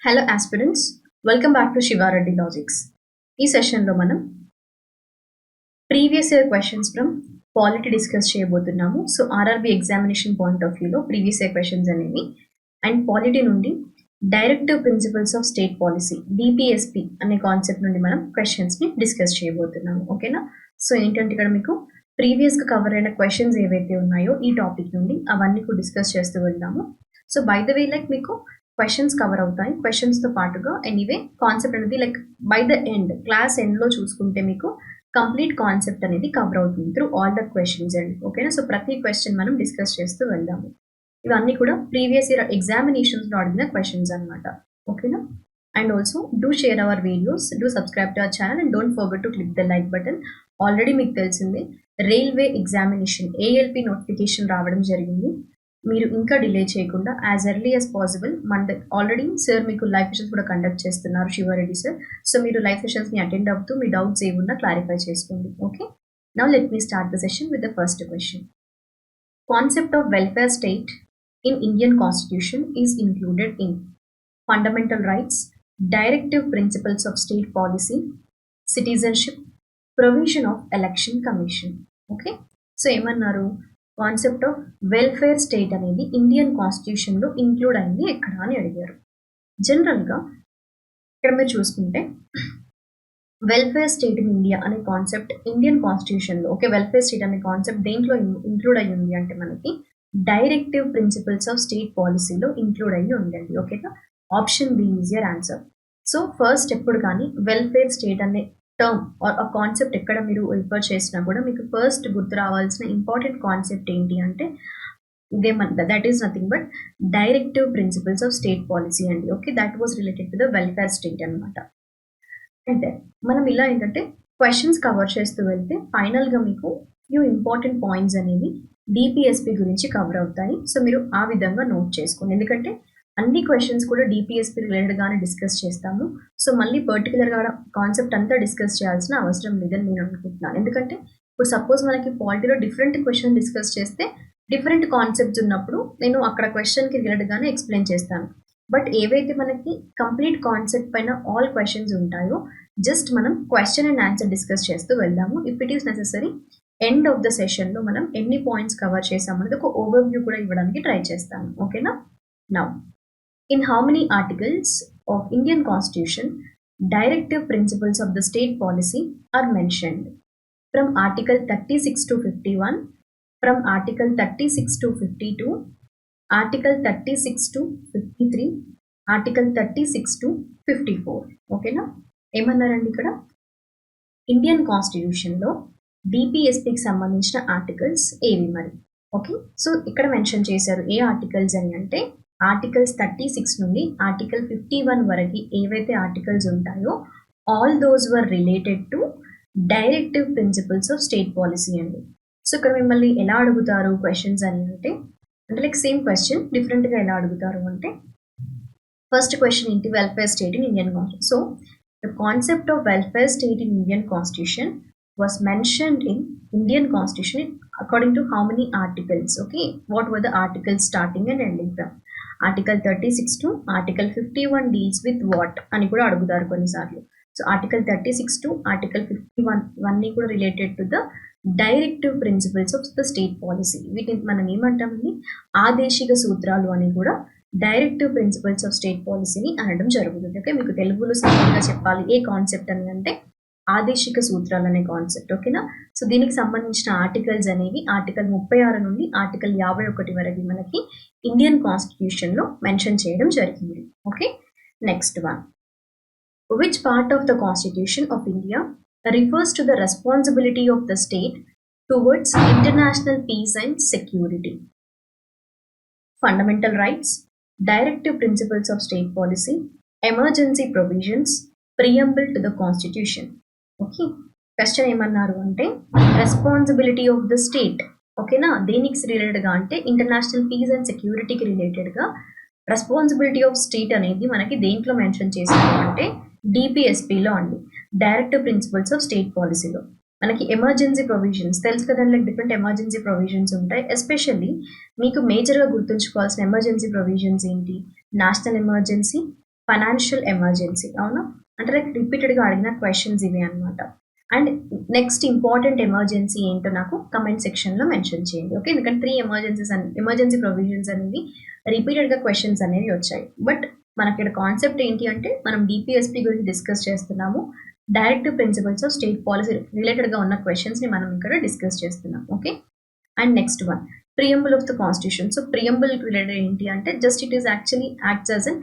Hello aspirants, welcome back to Shiva Reddy logics. ఈ సెషన్లో మనం previous year questions from polity discuss చేయబోతున్నాము. So RRB examination point of వ్యూలో previous year questions అనేవి and polity నుండి directive principles of state policy DPSP అనే concept నుండి మనం క్వశ్చన్స్ని డిస్కస్ చేయబోతున్నాము. ఓకేనా? సో ఏంటంటే ఇక్కడ మీకు ప్రీవియస్గా కవర్ అయిన క్వశ్చన్స్ ఏవైతే ఉన్నాయో ఈ టాపిక్ నుండి అవన్నీ కూడా డిస్కస్ చేస్తూ వెళ్దాము. So by the way like మీకు క్వశ్చన్స్ కవర్ అవుతాయి. క్వశ్చన్స్తో పాటుగా ఎనీవే కాన్సెప్ట్ అనేది like by the end class ఎండ్లో చూసుకుంటే మీకు కంప్లీట్ కాన్సెప్ట్ అనేది కవర్ అవుతుంది through all the questions and ఓకేనా. సో ప్రతి క్వశ్చన్ మనం డిస్కస్ చేస్తూ వెళ్దాము. ఇవన్నీ కూడా ప్రీవియస్ ఇయర్ ఎగ్జామినేషన్స్లో అడిగిన క్వశ్చన్స్ అనమాట. ఓకేనా? And also do share our videos, do subscribe to our channel and don't forget to click the like button. Already మీకు తెలిసిందే రైల్వే ఎగ్జామినేషన్ ఏఎల్పి నోటిఫికేషన్ రావడం జరిగింది. మీరు ఇంకా డిలే చేయకుండా యాజ్ ఎర్లీ యాజ్ పాసిబుల్ మన ఆల్రెడీ సార్ మీకు live sessions కూడా కండక్ట్ చేస్తున్నారు శివారెడ్డి సార్. సో మీరు లైవ్ సెషన్స్ని అటెండ్ అవుతూ మీ డౌట్స్ ఏమున్నా క్లారిఫై చేసుకోండి. Okay, now let me start the session with the first question. Concept of welfare state in Indian constitution is included in fundamental rights, directive principles of state policy, citizenship, provision of election commission. Okay, so ఏమన్నారు? Concept of welfare state అనేది Indian కాన్స్టిట్యూషన్లో include అయింది ఎక్కడ అని అడిగారు. జనరల్గా ఇక్కడ మీరు చూసుకుంటే వెల్ఫేర్ స్టేట్ ఇన్ ఇండియా అనే కాన్సెప్ట్ ఇండియన్ కాన్స్టిట్యూషన్లో ఓకే వెల్ఫేర్ స్టేట్ అనే కాన్సెప్ట్ దేంట్లో ఇంక్లూడ్ అయ్యి ఉంది అంటే మనకి డైరెక్టివ్ ప్రిన్సిపల్స్ ఆఫ్ స్టేట్ పాలసీలో ఇంక్లూడ్ అయ్యి ఉందండి. ఓకేనా? Option B is your answer. So first ఎప్పుడు కానీ వెల్ఫేర్ స్టేట్ అనే టర్మ్ ఆర్ ఆ కాన్సెప్ట్ ఎక్కడ మీరు రిఫర్ చేసినా కూడా మీకు ఫస్ట్ గుర్తు రావాల్సిన ఇంపార్టెంట్ కాన్సెప్ట్ ఏంటి అంటే that is nothing but directive principles of state policy అండి. Okay, that was related to the welfare state అనమాట. అంటే మనం ఇలా ఏంటంటే క్వశ్చన్స్ కవర్ చేస్తూ వెళ్తే ఫైనల్గా మీకు ఫ్యూ ఇంపార్టెంట్ పాయింట్స్ అనేవి డిపిఎస్పి గురించి కవర్ అవుతాయి. సో మీరు ఆ విధంగా నోట్ చేసుకోండి, ఎందుకంటే అన్ని క్వశ్చన్స్ కూడా డిపిఎస్పి రిలేటెడ్గానే డిస్కస్ చేస్తాము. సో మళ్ళీ పర్టికులర్గా కాన్సెప్ట్ అంతా డిస్కస్ చేయాల్సిన అవసరం లేదని నేను అనుకుంటున్నాను. ఎందుకంటే ఇప్పుడు సపోజ్ మనకి పాలిటీలో డిఫరెంట్ క్వశ్చన్ డిస్కస్ చేస్తే డిఫరెంట్ కాన్సెప్ట్స్ ఉన్నప్పుడు నేను అక్కడ క్వశ్చన్కి రిలేటెడ్గానే ఎక్స్ప్లెయిన్ చేస్తాను. బట్ ఏవైతే మనకి కంప్లీట్ కాన్సెప్ట్ పైన ఆల్ క్వశ్చన్స్ ఉంటాయో జస్ట్ మనం క్వశ్చన్ అండ్ ఆన్సర్ డిస్కస్ చేస్తూ వెళ్దాము. If it is necessary end of the సెషన్లో మనం ఎన్ని పాయింట్స్ కవర్ చేసామనేది ఒక ఓవర్వ్యూ కూడా ఇవ్వడానికి ట్రై చేస్తాను. ఓకేనా? Now in how many articles of Indian Constitution directive principles of the state policy are mentioned? From Article 36 to 51, from Article 36 to 52, Article 36 to 53, Article 36 to 54. ఓకేనా? ఏమన్నారండి ఇక్కడ ఇండియన్ కాన్స్టిట్యూషన్లో డిపిఎస్పికి సంబంధించిన ఆర్టికల్స్ ఏవి మరి? ఓకే, సో ఇక్కడ మెన్షన్ చేశారు ఏ articles అని అంటే ఆర్టికల్స్ 36 నుండి ఆర్టికల్ 51 వరకు ఏవైతే ఆర్టికల్స్ ఉంటాయో all those were related to directive principles of state policy అండి. సో ఇక్కడ మిమ్మల్ని ఎలా అడుగుతారు క్వశ్చన్స్ అని అంటే లైక్ సేమ్ క్వశ్చన్ డిఫరెంట్గా ఎలా అడుగుతారు అంటే ఫస్ట్ క్వశ్చన్ ఏంటి? Welfare state in Indian constitution. So the concept of welfare state in Indian constitution was mentioned in Indian Constitution according to how many articles? Okay, what were the articles starting and ending from? Article 36 to Article 51 deals with what అని కూడా అడుగుతారు కొన్నిసార్లు. So Article 36 to Article 51 ఇవన్నీ కూడా related to the directive principles of the state policy. వీటిని మనం ఏమంటామండి? ఆదేశిక సూత్రాలు అని కూడా డైరెక్టివ్ ప్రిన్సిపల్స్ ఆఫ్ స్టేట్ పాలసీని అనడం జరుగుతుంది. ఓకే, మీకు తెలుగులో సింపుల్గా చెప్పాలి ఏ కాన్సెప్ట్ అని అంటే ఆదేశిక సూత్రాలు అనే కాన్సెప్ట్. ఓకేనా? సో దీనికి సంబంధించిన ఆర్టికల్స్ అనేవి ఆర్టికల్ 36 నుండి ఆర్టికల్ 51 వరకు మనకి ఇండియన్ కాన్స్టిట్యూషన్లో మెన్షన్ చేయడం జరిగింది. Okay, next one. Which part of the constitution of India refers to the responsibility of the state towards international peace and security? Fundamental rights, directive principles of state policy, emergency provisions, preamble to the constitution. Okay, question ఏమన్నారు అంటే responsibility of the state. ఓకేనా? దేనికి రిలేటెడ్గా అంటే international peace and సెక్యూరిటీకి రిలేటెడ్గా responsibility of state అనేది మనకి దేంట్లో మెన్షన్ చేశారు అంటే డిపిఎస్పిలో అండి, డైరెక్టివ్ ప్రిన్సిపల్స్ ఆఫ్ స్టేట్ పాలసీలో. మనకి ఎమర్జెన్సీ ప్రొవిజన్స్ తెలుసు కదండి, లైక్ డిఫరెంట్ ఎమర్జెన్సీ ప్రొవిజన్స్ ఉంటాయి. ఎస్పెషల్లీ మీకు మేజర్గా గుర్తుంచుకోవాల్సిన ఎమర్జెన్సీ ప్రొవిజన్స్ ఏంటి? National emergency, financial emergency. అవునా? అంటే లైక్ రిపీటెడ్గా అడిగిన క్వశ్చన్స్ ఇవి అనమాట. అండ్ నెక్స్ట్ ఇంపార్టెంట్ ఎమర్జెన్సీ ఏంటో నాకు కమెంట్ సెక్షన్లో మెన్షన్ చేయండి. ఓకే, ఎందుకంటే 3 ఎమర్జెన్సీ ప్రొవిజన్స్ అనేవి రిపీటెడ్గా క్వశ్చన్స్ అనేవి వచ్చాయి. బట్ మనకి ఇక్కడ కాన్సెప్ట్ ఏంటి అంటే మనం డిపిఎస్పి గురించి డిస్కస్ చేస్తున్నాము. Directive principles of state policy రిలేటెడ్గా ఉన్న క్వశ్చన్స్ని మనం ఇక్కడ డిస్కస్ చేస్తున్నాం. Okay, and next one preamble of the constitution. So preamble related ఏంటి అంటే just it is actually acts as an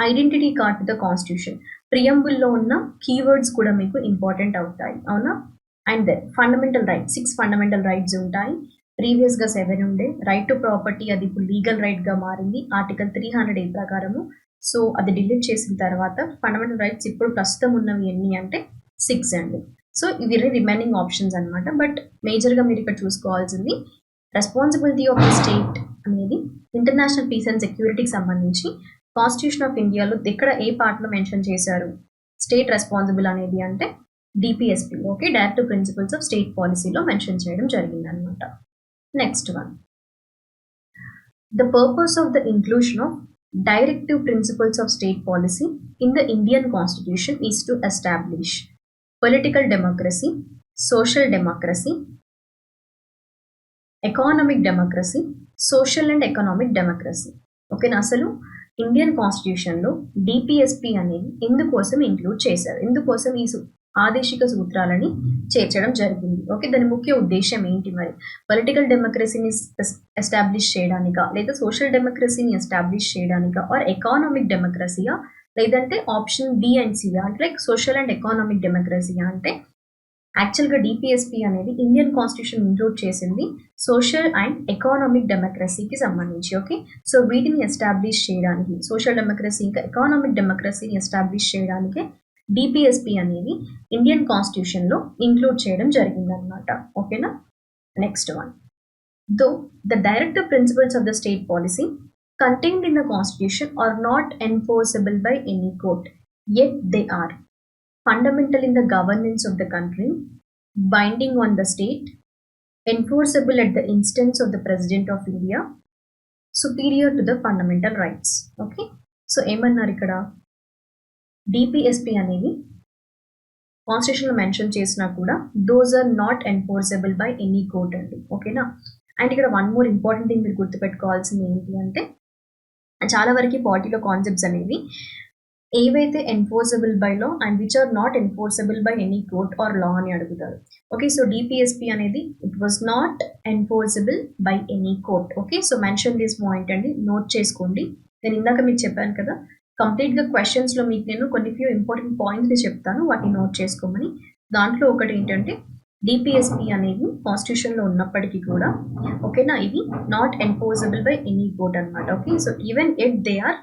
identity card to the constitution. ప్రియంబుల్లో ఉన్న కీవర్డ్స్ కూడా మీకు ఇంపార్టెంట్ అవుతాయి. అవునా? And then fundamental rights, 6 fundamental rights ఉంటాయి. ప్రీవియస్గా 7 ఉండే. రైట్ టు ప్రాపర్టీ అది ఇప్పుడు లీగల్ రైట్గా మారింది ఆర్టికల్ 300A ప్రకారము. సో అది డిలీట్ చేసిన తర్వాత ఫండమెంటల్ రైట్స్ ఇప్పుడు ప్రస్తుతం ఉన్నవి ఎన్ని అంటే 6 అండి. సో ఇవి రిమైనింగ్ ఆప్షన్స్ అనమాట. బట్ మేజర్గా మీరు ఇక్కడ చూసుకోవాల్సింది రెస్పాన్సిబిలిటీ ఆఫ్ ద స్టేట్ అనేది ఇంటర్నేషనల్ పీస్ అండ్ సెక్యూరిటీకి సంబంధించి కాన్స్టిట్యూషన్ ఆఫ్ ఇండియాలో ఎక్కడ ఏ పార్ట్లో మెన్షన్ చేశారు స్టేట్ రెస్పాన్సిబుల్ అనేది అంటే DPSP. Okay, directive principles of state పాలసీలో మెన్షన్ చేయడం జరిగింది అనమాట. Next one the purpose of the inclusion of directive principles of state policy in the Indian constitution is to establish political democracy, social democracy, economic democracy, social and economic democracy. Okay, అసలు Indian కాన్స్టిట్యూషన్లో DPSP అనేది ఎందుకోసం include చేశారు, ఎందుకోసం ఈ ఆదేశిక సూత్రాలని చేర్చడం జరిగింది. Okay, దాని ముఖ్య ఉద్దేశం ఏంటి? మరి పొలిటికల్ డెమోక్రసీని ఎస్టాబ్లిష్ చేయడానికా, లేదా సోషల్ డెమోక్రసీని ఎస్టాబ్లిష్ చేయడానికా, ఆర్ ఎకానమిక్ డెమోక్రసీయా, లేదంటే ఆప్షన్ బి అండ్ సి అంటే లైక్ సోషల్ అండ్ ఎకానమిక్ డెమోక్రసీయా అంటే యాక్చువల్గా డిపిఎస్పి అనేది ఇండియన్ కాన్స్టిట్యూషన్ ఇంక్లూడ్ చేసింది సోషల్ అండ్ ఎకానమిక్ డెమోక్రసీకి సంబంధించి. ఓకే, సో వీటిని ఎస్టాబ్లిష్ చేయడానికి సోషల్ డెమోక్రసీ ఇంకా ఎకానమిక్ డెమోక్రసీని ఎస్టాబ్లిష్ చేయడానికి డిపిఎస్పి అనేది ఇండియన్ కాన్స్టిట్యూషన్లో ఇంక్లూడ్ చేయడం జరిగిందనమాట. ఓకేనా? Next one though the directive principles of the state policy contained in the constitution are not enforceable by any court, yet they are fundamental in the governance of the country, binding on the state, enforceable at the instance of the President of India, superior to the fundamental rights. Okay, so ఏమన్నారు ఇక్కడ DPSP అనేది కాన్స్టిట్యూషన్లో mention చేసినా కూడా those are not enforceable by any court అండి. ఓకేనా? And ఇక్కడ one more important thing మీరు గుర్తుపెట్టుకోవాల్సింది ఏంటి అంటే చాలా వరకు పాలిటీలో కాన్సెప్ట్స్ అనేవి ఏవైతే enforceable by law and which are not enforceable by any court or law అని అడుగుతారు. ఓకే, సో డిపిఎస్పి అనేది it was not enforceable by any court. Okay, so mention this point అండి, నోట్ చేసుకోండి. నేను ఇందాక మీకు చెప్పాను కదా కంప్లీట్గా క్వశ్చన్స్లో మీకు నేను కొన్ని ఫ్యూ ఇంపార్టెంట్ పాయింట్స్ని చెప్తాను, వాటిని నోట్ చేసుకోమని. దాంట్లో ఒకటి ఏంటంటే డిపిఎస్పి అనేది కాన్స్టిట్యూషన్లో ఉన్నప్పటికీ కూడా ఓకేనా ఇది not enforceable by any court అనమాట. Okay, so even it they are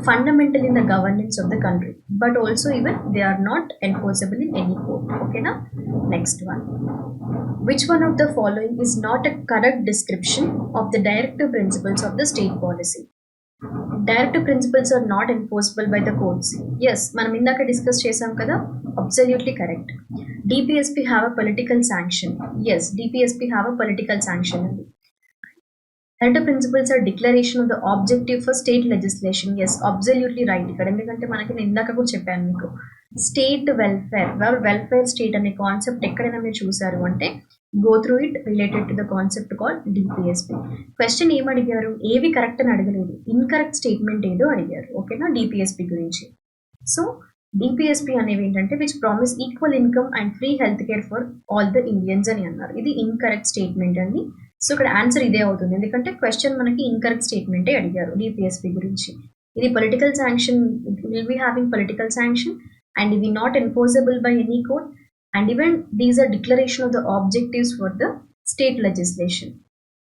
fundamental in the governance of the country, but also even they are not enforceable in any court. Okay na? Next one, which one of the following is not a correct description of the directive principles of the state policy? Directive principles are not enforceable by the courts. Yes, మనం ఇందాక discuss చేసాం కదా, absolutely correct. DPSP have a political sanction. Yes, DPSP have a political sanction. Directive principles are declaration of the objective for state legislation. Yes, absolutely right. ఇక్కడ ఎందుకంటే మనకి నేను ఇందాక కూడా చెప్పాను మీకు స్టేట్ వెల్ఫేర్ స్టేట్ అనే కాన్సెప్ట్ ఎక్కడైనా మీరు చూసారు అంటే go through it related to the concept call DPSP. Question ఏం అడిగారు, ఏవి కరెక్ట్ అని అడగలేదు, ఇన్కరెక్ట్ స్టేట్మెంట్ ఏదో అడిగారు. ఓకేనా? డిపిఎస్పి గురించి. సో డిపిఎస్పి అనేవి ఏంటంటే which promise equal income and free health care for all the Indians అని అన్నారు. ఇది ఇన్కరెక్ట్ స్టేట్మెంట్ అండి. సో ఇక్కడ ఆన్సర్ ఇదే అవుతుంది, ఎందుకంటే క్వశ్చన్ మనకి ఇన్కరెక్ట్ స్టేట్మెంటే అడిగారు డిపిఎస్పి గురించి. ఇది political sanction, will be having political sanction and ఇవి not enforceable by any court and even these are declaration of the objectives for the state legislation.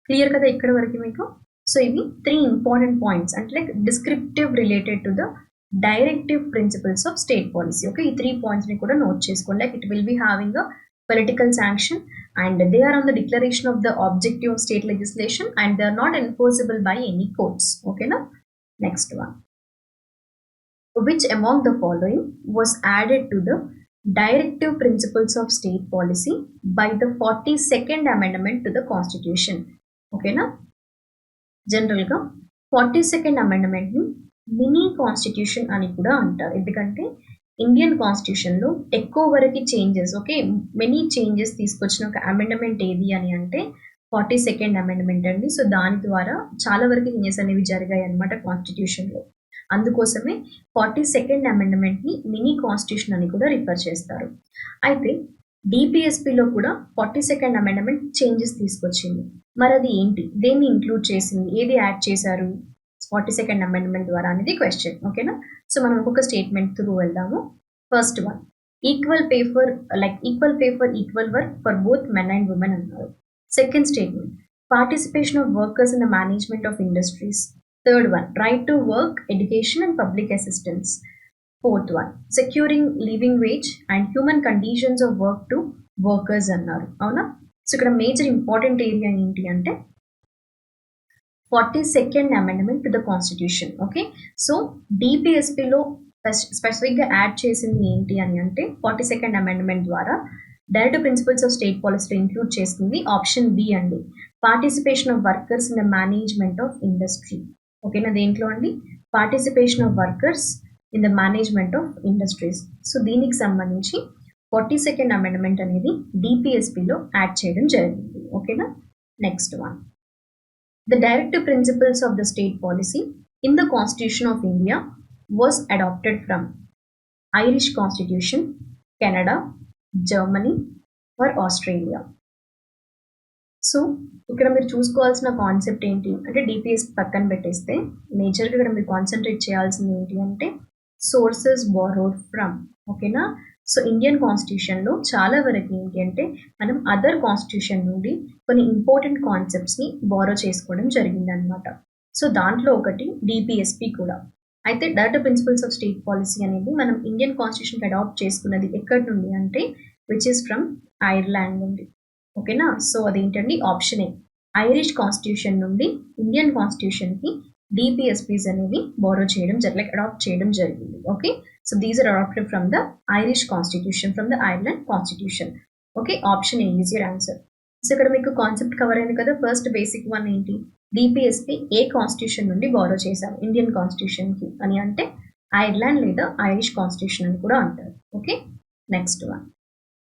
Clear కదా ఇక్కడ వరకు మీకు? సో ఇవి 3 ఇంపార్టెంట్ పాయింట్స్ అంటే like descriptive related to the directive principles of state policy. Okay, ఈ 3 పాయింట్స్ని కూడా note చేసుకోండి. Like it will be having a political sanction and they are on the declaration of the objective of state legislation and they are not enforceable by any courts. Okay na? Next one, which among the following was added to the directive principles of state policy by the 42nd amendment to the constitution? Okay na? General ga 42nd amendment ni mini constitution అని కూడా అంటారు. ఎందుకంటే Indian కాన్స్టిట్యూషన్లో ఎక్కువ వరకు changes, okay, many changes తీసుకొచ్చిన ఒక amendment ఏది అని అంటే 42nd అమెండ్మెంట్ అండి. సో దాని ద్వారా చాలా వరకు చేంజెస్ అనేవి జరిగాయి అనమాట కాన్స్టిట్యూషన్లో. అందుకోసమే 42nd అమెండ్మెంట్ని మినీ కాన్స్టిట్యూషన్ అని కూడా రిఫర్ చేస్తారు. అయితే డిపిఎస్పిలో కూడా 42nd అమెండ్మెంట్ చేంజెస్ తీసుకొచ్చింది. మరి అది ఏంటి, దేన్ని ఇంక్లూడ్ చేసింది, ఏది యాడ్ చేశారు 42nd అమెండ్మెంట్ ద్వారా అనేది క్వశ్చన్. ఓకేనా, సో మనం ఒక్కొక్క స్టేట్మెంట్ త్రూ వెళ్దాము. First one, equal pay for equal work for both men and women అన్నారు. Second statement, participation of workers in the management of industries. Third one, right to work, education and public assistance. Fourth one, securing living wage and human conditions of work to workers అన్నారు. అవునా, so ఇక్కడ major important area ఏంటి అంటే 42nd amendment to the constitution. Okay, so డిపిఎస్పిలో స్పెసిఫిక్గా add చేసింది ఏంటి అని అంటే 42nd అమెండ్మెంట్ ద్వారా డైరెక్ట్ ప్రిన్సిపల్స్ ఆఫ్ స్టేట్ పాలసీలో ఇంక్లూడ్ చేస్తుంది ఆప్షన్ బి అండి, participation of workers in the management of industry. ఓకేనా, దేంట్లో అండి, participation of workers in the management of industries. So దీనికి సంబంధించి 42nd అమెండ్మెంట్ అనేది డిపిఎస్పిలో యాడ్ చేయడం జరిగింది. ఓకేనా, next one, the directive principles of the state policy in the Constitution of India was adopted from Irish Constitution, Canada, Germany or Australia. So ఇక్కడ మీరు చూసుకోవాల్సిన concept ఏంటి అంటే డిపిఎస్ పక్కన పెట్టేస్తే మేజర్గా ఇక్కడ మీరు కాన్సన్ట్రేట్ చేయాల్సింది ఏంటి అంటే సోర్సెస్ బారోడ్ ఫ్రమ్. ఓకేనా, సో ఇండియన్ కాన్స్టిట్యూషన్లో చాలా వరకు ఏంటి అంటే మనం అదర్ కాన్స్టిట్యూషన్ నుండి కొన్ని ఇంపార్టెంట్ కాన్సెప్ట్స్ని బారో చేసుకోవడం జరిగిందనమాట. సో దాంట్లో ఒకటి డిపిఎస్పి కూడా. అయితే direct principles of state policy అనేది మనం ఇండియన్ కాన్స్టిట్యూషన్కి అడాప్ట్ చేసుకున్నది ఎక్కడి నుండి అంటే విచ్ ఇస్ ఫ్రమ్ ఐర్లాండ్ నుండి. ఓకేనా, సో అదేంటండి ఆప్షన్ ఏ, ఐరిష్ కాన్స్టిట్యూషన్ నుండి ఇండియన్ కాన్స్టిట్యూషన్కి డిపిఎస్పీస్ అనేవి బారో చేయడం అడాప్ట్ చేయడం జరిగింది. Okay, so these are adopted from the Irish constitution, from the Ireland constitution. Okay, option A is your answer. So ఇక్కడ మీకు కాన్సెప్ట్ కవర్ అయింది కదా. ఫస్ట్ బేసిక్ వన్ ఏంటి, డిపిఎస్పి ఏ కాన్స్టిట్యూషన్ నుండి బారో చేశారు ఇండియన్ కాన్స్టిట్యూషన్కి అని అంటే ఐర్లాండ్ లేదా ఐరిష్ కాన్స్టిట్యూషన్ అని కూడా అంటారు. Okay, next one,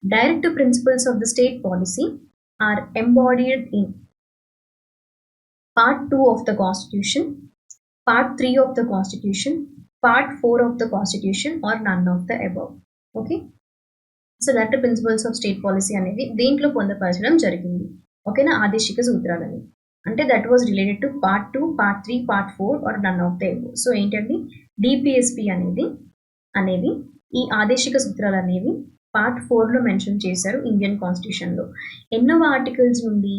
directive principles of the state policy are embodied in Part 2 of the Constitution, Part 3 of the Constitution, Part 4 of the Constitution or none of the above. Okay, so directive principles of state policy అనేది దేంట్లో పొందపరచడం జరిగింది. ఓకేనా, ఆదేశిక సూత్రాలని అంటే that was related to part 2, part 3, part 4 or none of the above. So ఏంటండి, DPSP అనేది ఈ ఆదేశిక సూత్రాలు అనేవి పార్ట్ 4లో మెన్షన్ చేశారు ఇండియన్ కాన్స్టిట్యూషన్లో. ఎన్నవ ఆర్టికల్స్ నుండి,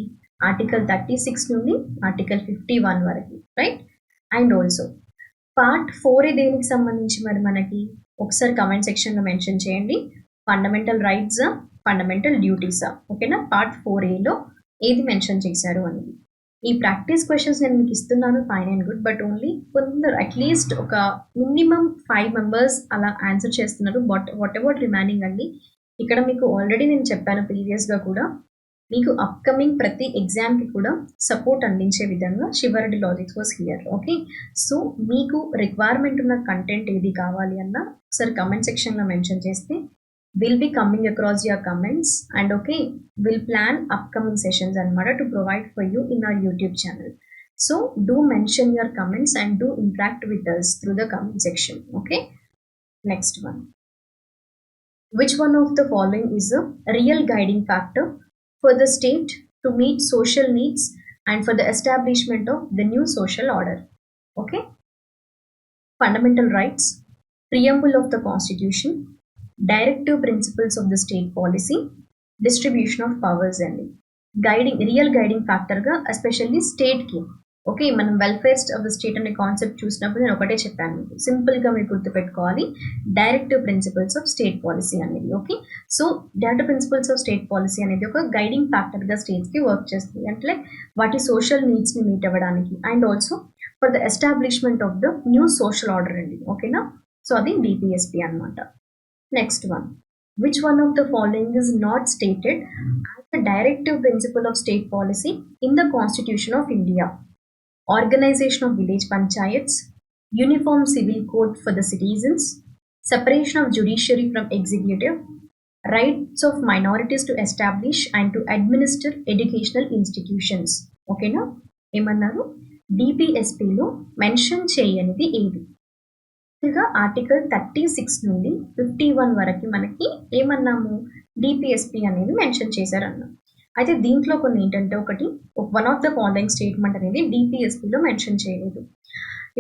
ఆర్టికల్ 36 నుండి ఆర్టికల్ 51 వరకు, రైట్. అండ్ ఆల్సో పార్ట్ 4 దేనికి సంబంధించి మరి మనకి ఒకసారి కమెంట్ సెక్షన్లో మెన్షన్ చేయండి, ఫండమెంటల్ రైట్సా, ఫండమెంటల్ డ్యూటీసా. ఓకేనా, పార్ట్ 4Aలో ఏది మెన్షన్ చేశారు అనేది. ఈ ప్రాక్టీస్ క్వశ్చన్స్ నేను మీకు ఇస్తున్నాను, fine and good, but only కొందరు అట్లీస్ట్ ఒక మినిమం 5 మెంబర్స్ అలా ఆన్సర్ చేస్తున్నారు. బట్ వాట్ అబౌట్ రిమైనింగ్ అండి, ఇక్కడ మీకు ఆల్రెడీ నేను చెప్పాను ప్రీవియస్గా కూడా, మీకు అప్కమింగ్ ప్రతి ఎగ్జామ్కి కూడా సపోర్ట్ అందించే విధంగా Siva Reddy logics was here. Okay, so మీకు రిక్వైర్మెంట్ ఉన్న కంటెంట్ ఏది కావాలి అన్నా ఒకసారి కమెంట్ సెక్షన్లో మెన్షన్ చేస్తే we'll be coming across your comments and okay, we'll plan upcoming sessions anamata to provide for you in our YouTube channel. So do mention your comments and do interact with us through the comment section. Okay, next one, which one of the following is a real guiding factor for the state to meet social needs and for the establishment of the new social order? Okay, fundamental rights, preamble of the constitution, directive principles of the state policy, distribution of powers అండి. Real guiding ఫ్యాక్టర్గా especially స్టేట్కి. Okay, మనం welfare of the state అనే concept చూసినప్పుడు నేను ఒకటే చెప్పాను మీకు, సింపుల్గా మీరు గుర్తుపెట్టుకోవాలి, directive principles of state policy అనేది. Okay, so directive principles of state policy అనేది ఒక గైడింగ్ ఫ్యాక్టర్గా స్టేట్స్కి వర్క్ చేస్తుంది, అంటే వాటి సోషల్ నీడ్స్ని మీట్ అవ్వడానికి and also for the establishment of the new social order అండి. ఓకేనా, సో అది డిపిఎస్పి అనమాట. Next one, which one of the following is not stated as a directive principle of state policy in the Constitution of India? Organization of village panchayats, uniform civil code for the citizens, separation of judiciary from executive, rights of minorities to establish and to administer educational institutions. ఓకేనా? ఏమన్నారు? డిపిఎస్పిలో mention చేయనిది ఏది? ఇంకా article 36 నుండి 51 వరకు మనకి ఏమన్నాము? DPSP అనేది mention చేశారన్నాం. అయితే దీంట్లో కొన్ని ఏంటంటే ఒకటి one of the following statement అనేది డిపిఎస్పిలో మెన్షన్ చేయలేదు.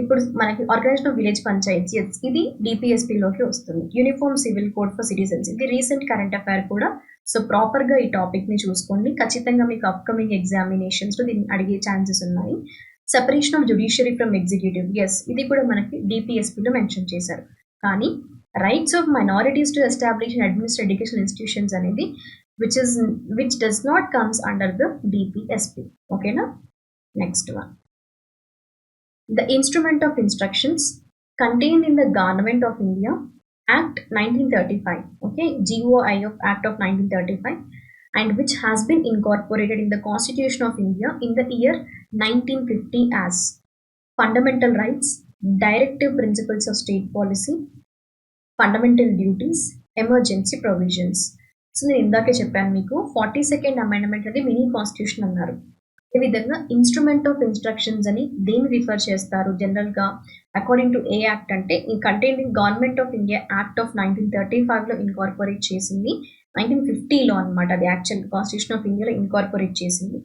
ఇప్పుడు మనకి ఆర్గనైజేషన్ ఆఫ్ విలేజ్ పంచాయత్ ఇది డిపిఎస్పిలోకి వస్తుంది. Uniform civil code for citizens ఇది రీసెంట్ కరెంట్ అఫైర్ కూడా. సో ప్రాపర్గా ఈ టాపిక్ని చూసుకోండి. ఖచ్చితంగా మీకు అప్కమింగ్ ఎగ్జామినేషన్స్లో దీన్ని అడిగే ఛాన్సెస్ ఉన్నాయి. Separation of judiciary from executive, yes ఇది కూడా మనకి డిపిఎస్పిలో మెన్షన్ చేశారు. కానీ rights of minorities to establish and administer education institutions అనేది which does not comes under the DPSP. ఓకేనా? Next one, the instrument of instructions contained in the Government of India Act 1935, okay, GOI of Act of 1935, and which has been incorporated in the Constitution of India in the year 1950 as fundamental rights, directive principles of state policy, fundamental duties, emergency provisions. So నేను ఇందాకే చెప్పాను మీకు 42nd amendment అనేది mini constitution అన్నారు. ఈ విధంగా instrument of instructions అని దేన్ని రిఫర్ చేస్తారు జనరల్గా? అకార్డింగ్ టు ఏ యాక్ట్ అంటే ఈ containing government of India act of 1935లో ఇన్కార్పొరేట్ చేసింది, 1950లో అనమాట. అది యాక్చువల్ కాన్స్టిట్యూషన్ ఆఫ్ ఇండియాలో ఇన్కార్పొరేట్ చేసింది.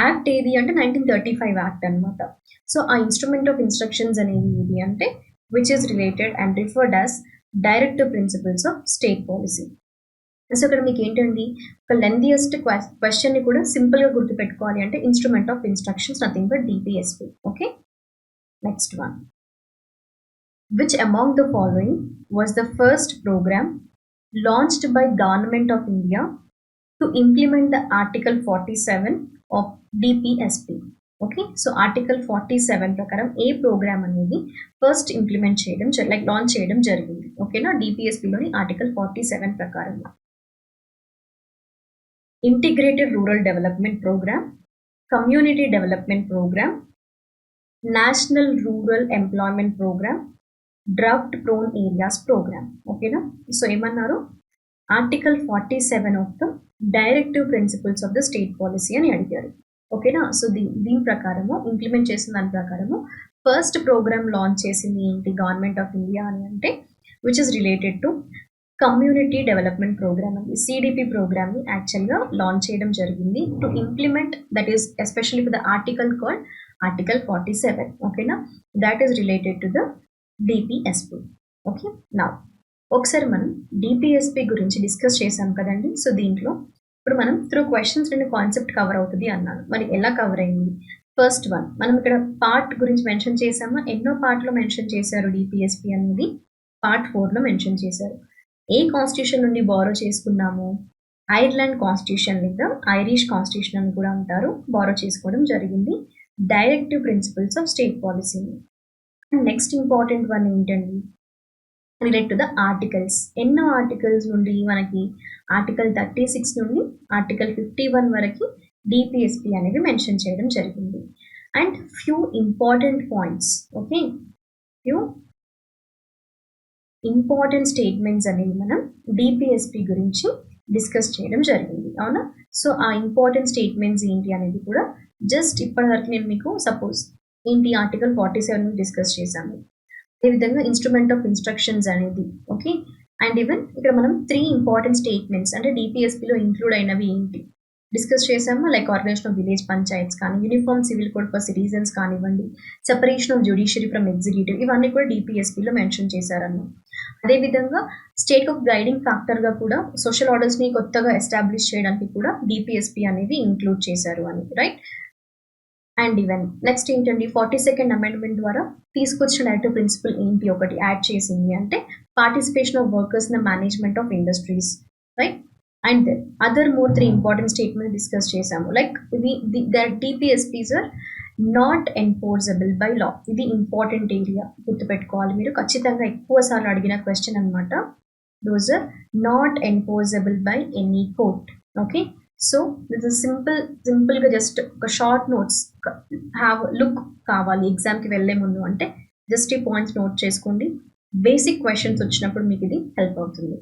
యాక్ట్ ఏది అంటే 1935 యాక్ట్ అనమాట. సో ఆ ఇన్స్ట్రుమెంట్ ఆఫ్ ఇన్స్ట్రక్షన్స్ అనేది ఏది అంటే which is related and referred as directive principles of state policy. So ఇక్కడ మీకు ఏంటండి, ఒక లెందియస్ట్ క్వశ్చన్ని కూడా సింపుల్గా గుర్తుపెట్టుకోవాలి అంటే instrument of instructions nothing but DPSP. Okay, next one, which among the following was the first programme launched by government of India to implement the article 47 of DPSP? Okay, so article 47 ప్రకారం ఏ programme అనేది ఫస్ట్ ఇంప్లిమెంట్ చేయడం launch చేయడం జరిగింది? ఓకేనా, డిపిఎస్పిలోని ఆర్టికల్ 47 ప్రకారం integrated rural development programme, community development programme, national rural employment programme, draft prone areas programme. ఓకేనా, సో ఏమన్నారు? Article 47 of the directive principles of the state policy అని అడిగారు. ఓకేనా, సో దీని ప్రకారము ఇంప్లిమెంట్ చేసిన దాని ప్రకారము ఫస్ట్ ప్రోగ్రామ్ లాంచ్ చేసింది ఏంటి గవర్నమెంట్ ఆఫ్ ఇండియా అని అంటే which is related to community development programme అండి. సిడిపి ప్రోగ్రామ్ని యాక్చువల్గా లాంచ్ చేయడం జరిగింది to implement that is especially for the article called article 47. ఓకేనా, that is related to the DPSP. Okay, నా ఒకసారి మనం డిపిఎస్పి గురించి డిస్కస్ చేసాం కదండి. సో దీంట్లో ఇప్పుడు మనం త్రూ క్వశ్చన్స్ రెండు కాన్సెప్ట్ కవర్ అవుతుంది అన్నాను. మరి ఎలా కవర్ అయింది? ఫస్ట్ వన్, మనం ఇక్కడ పార్ట్ గురించి మెన్షన్ చేసామా? ఎన్నో పార్ట్లో మెన్షన్ చేశారు డిపిఎస్పి అనేది? పార్ట్ 4లో మెన్షన్ చేశారు. ఏ కాన్స్టిట్యూషన్ నుండి బారో చేసుకున్నాము? ఐర్లాండ్ కాన్స్టిట్యూషన్ లేదా ఐరిష్ కాన్స్టిట్యూషన్ అని కూడా అంటారు, బారో చేసుకోవడం జరిగింది డైరెక్టివ్ ప్రిన్సిపల్స్ ఆఫ్ స్టేట్ పాలసీని. నెక్స్ట్ ఇంపార్టెంట్ వన్ ఏంటండి, రిలేట్ టు ద ఆర్టికల్స్. ఎన్నో ఆర్టికల్స్ నుండి మనకి ఆర్టికల్ 36 నుండి ఆర్టికల్ 51 వరకు డిపిఎస్పి అనేది మెన్షన్ చేయడం జరిగింది. And few important points, okay, few important statements అనేవి మనం డిపిఎస్పి గురించి డిస్కస్ చేయడం జరిగింది, అవునా? సో ఆ ఇంపార్టెంట్ స్టేట్మెంట్స్ ఏంటి అనేది కూడా జస్ట్ ఇప్పటివరకు నేను మీకు సపోజ్ ఏంటి ఆర్టికల్ 47 డిస్కస్ చేశాము. అదేవిధంగా ఇన్స్ట్రుమెంట్ ఆఫ్ ఇన్స్ట్రక్షన్స్ అనేది, ఓకే, అండ్ ఈవెన్ ఇక్కడ మనం 3 ఇంపార్టెంట్ స్టేట్మెంట్స్ అంటే డిపిఎస్పిలో ఇంక్లూడ్ అయినవి ఏంటి డిస్కస్ చేసాము. Like organization of village panchayats కానీ, uniform civil code for citizens కానివ్వండి, separation of judiciary from executive, ఇవన్నీ కూడా డిపిఎస్పిలో మెన్షన్ చేశారన్న. అదేవిధంగా స్టేట్ ఆఫ్ గైడింగ్ ఫ్యాక్టర్గా కూడా సోషల్ ఆర్డర్స్ని కొత్తగా ఎస్టాబ్లిష్ చేయడానికి కూడా డిపిఎస్పి అనేది ఇంక్లూడ్ చేశారు అని, రైట్? అండ్ ఈవెన్ నెక్స్ట్ ఏంటండి, 42nd అమెండ్మెంట్ ద్వారా తీసుకొచ్చిన డైరెక్టివ్ ప్రిన్సిపల్ ఏంటి ఒకటి యాడ్ చేసింది అంటే participation of workers in the management of industries, right? And then other more 3 important statement discuss చేసాము. Like DPSPs are not enforceable by law. ఇది important area, గుర్తుపెట్టుకోవాలి మీరు, ఖచ్చితంగా ఎక్కువ సార్లు అడిగిన క్వశ్చన్ అనమాట. Those are not enforceable by any court. Okay, so this is సింపుల్గా జస్ట్ ఒక షార్ట్ నోట్స్ హ్యావ్ లుక్ కావాలి ఎగ్జామ్కి వెళ్ళే ముందు అంటే జస్ట్ ఈ పాయింట్స్ నోట్ చేసుకోండి. బేసిక్ క్వశ్చన్స్ వచ్చినప్పుడు మీకు ఇది హెల్ప్ అవుతుంది.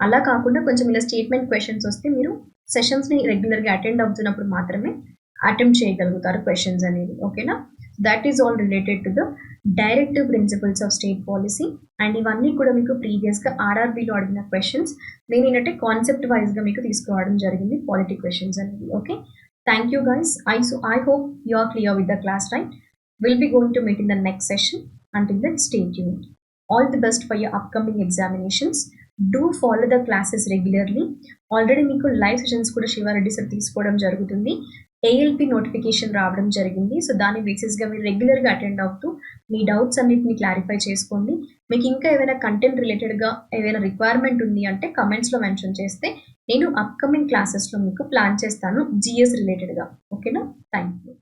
అలా కాకుండా కొంచెం ఇలా స్టేట్మెంట్ క్వశ్చన్స్ వస్తే మీరు సెషన్స్ని రెగ్యులర్గా అటెండ్ అవుతున్నప్పుడు మాత్రమే అటెంప్ట్ చేయగలుగుతారు క్వశ్చన్స్ అనేవి. ఓకేనా? That is all related to the directive principles of state policy. And ఇవన్నీ కూడా మీకు ప్రీవియస్గా ఆర్ఆర్బీలో అడిగిన క్వశ్చన్స్ నేను ఏంటంటే కాన్సెప్ట్ వైజ్గా మీకు తీసుకురావడం జరిగింది పాలిటీ క్వశ్చన్స్ అనేవి. Okay, thank you guys. I hope you are clear with the class, right? We'll be going to meet in the next session. Until then, stay tuned. All the best for your upcoming examinations. Do follow the classes regularly. Already మీకు live sessions కూడా Sivareddy sir తీసుకోవడం జరుగుతుంది. ALP notification రావడం జరిగింది. So దాని బేసిస్గా మీరు రెగ్యులర్గా attend అవుతూ మీ డౌట్స్ అన్నిటిని క్లారిఫై చేసుకోండి. మీకు ఇంకా ఏమైనా కంటెంట్ రిలేటెడ్గా ఏదైనా రిక్వైర్మెంట్ ఉంది అంటే కమెంట్స్లో మెన్షన్ చేస్తే నేను అప్కమింగ్ క్లాసెస్లో మీకు ప్లాన్ చేస్తాను GS రిలేటెడ్గా. ఓకేనా? Thank you.